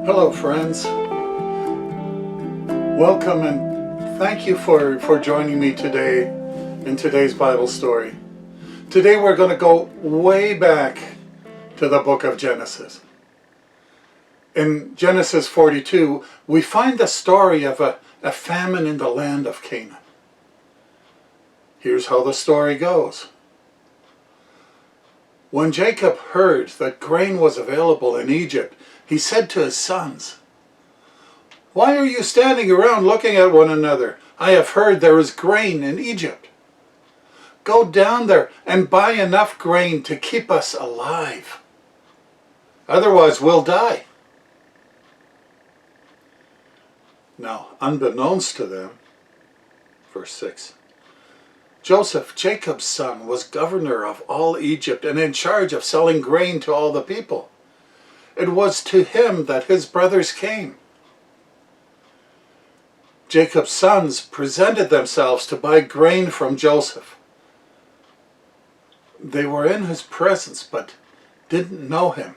Hello friends, welcome and thank you for joining me today in today's Bible story. Today we're going to go way back to the book of Genesis. In Genesis 42 we find the story of a famine in the land of Canaan. Here's how the story goes. When Jacob heard that grain was available in Egypt, he said to his sons, "Why are you standing around looking at one another? I have heard there is grain in Egypt. Go down there and buy enough grain to keep us alive. Otherwise we'll die." Now, unbeknownst to them, verse 6, Joseph, Jacob's son, was governor of all Egypt and in charge of selling grain to all the people. It was to him that his brothers came. Jacob's sons presented themselves to buy grain from Joseph. They were in his presence but didn't know him.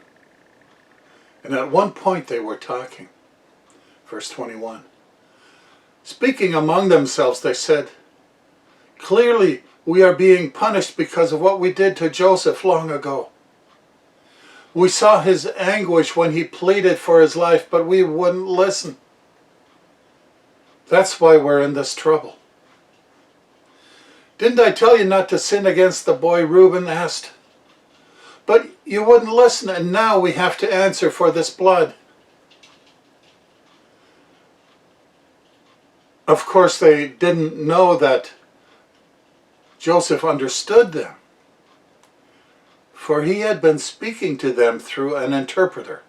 And at one point they were talking. Verse 21. Speaking among themselves, they said, "Clearly we are being punished because of what we did to Joseph long ago. We saw his anguish when he pleaded for his life, but we wouldn't listen. That's why we're in this trouble." "Didn't I tell you not to sin against the boy?" Reuben asked. "But you wouldn't listen, and now we have to answer for this blood." Of course, they didn't know that Joseph understood them, for he had been speaking to them through an interpreter.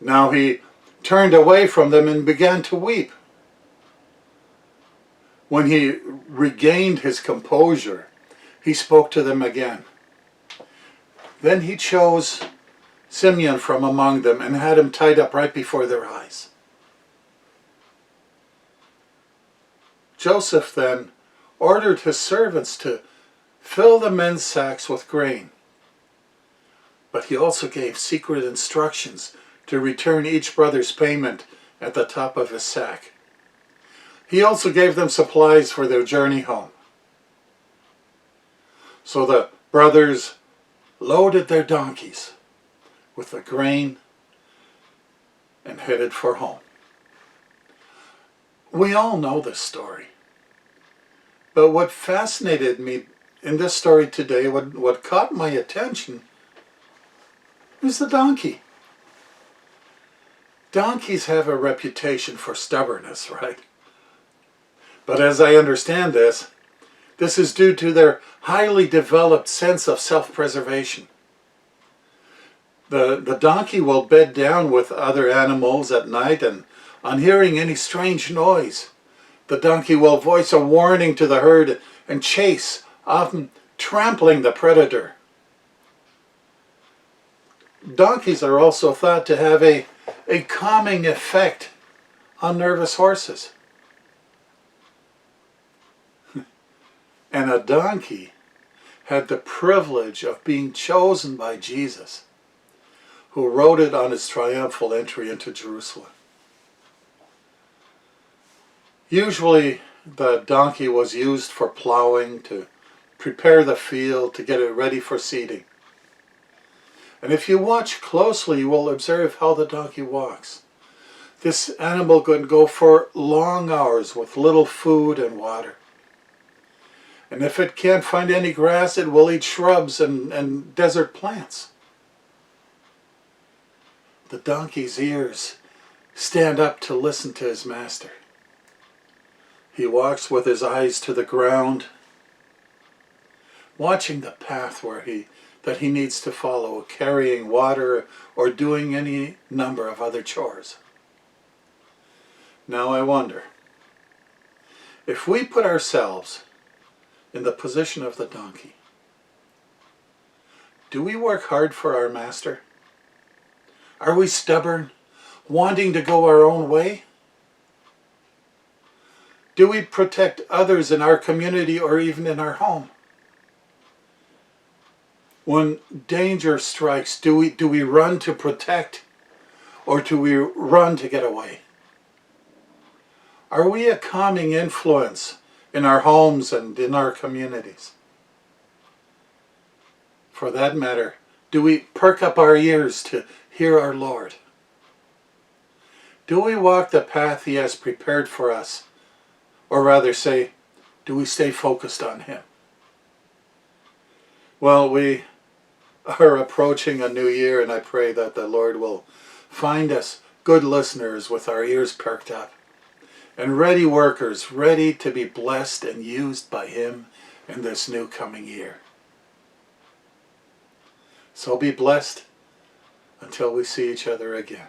Now he turned away from them and began to weep. When he regained his composure, he spoke to them again. Then he chose Simeon from among them and had him tied up right before their eyes. Joseph then ordered his servants to fill the men's sacks with grain. But he also gave secret instructions to return each brother's payment at the top of his sack. He also gave them supplies for their journey home. So the brothers loaded their donkeys with the grain and headed for home. We all know this story. But what fascinated me in this story today, what caught my attention, is the donkey. Donkeys have a reputation for stubbornness, right? But as I understand this is due to their highly developed sense of self-preservation. The donkey will bed down with other animals at night, and on hearing any strange noise, the donkey will voice a warning to the herd and chase, often trampling the predator. Donkeys are also thought to have a calming effect on nervous horses. And a donkey had the privilege of being chosen by Jesus, who rode it on his triumphal entry into Jerusalem. Usually the donkey was used for plowing, to prepare the field, to get it ready for seeding. And if you watch closely, you will observe how the donkey walks. This animal could go for long hours with little food and water. And if it can't find any grass, it will eat shrubs and desert plants. The donkey's ears stand up to listen to his master. He walks with his eyes to the ground, watching the path that he needs to follow, carrying water or doing any number of other chores. Now I wonder, if we put ourselves in the position of the donkey, do we work hard for our master? Are we stubborn, wanting to go our own way? Do we protect others in our community or even in our home? When danger strikes, do we run to protect? or do we run to get away? Are we a calming influence in our homes and in our communities? For that matter, do we perk up our ears to hear our Lord? Do we walk the path He has prepared for us? Or rather say, do we stay focused on Him? Well, we are approaching a new year, and I pray that the Lord will find us good listeners with our ears perked up, and ready workers, ready to be blessed and used by Him in this new coming year. So be blessed until we see each other again.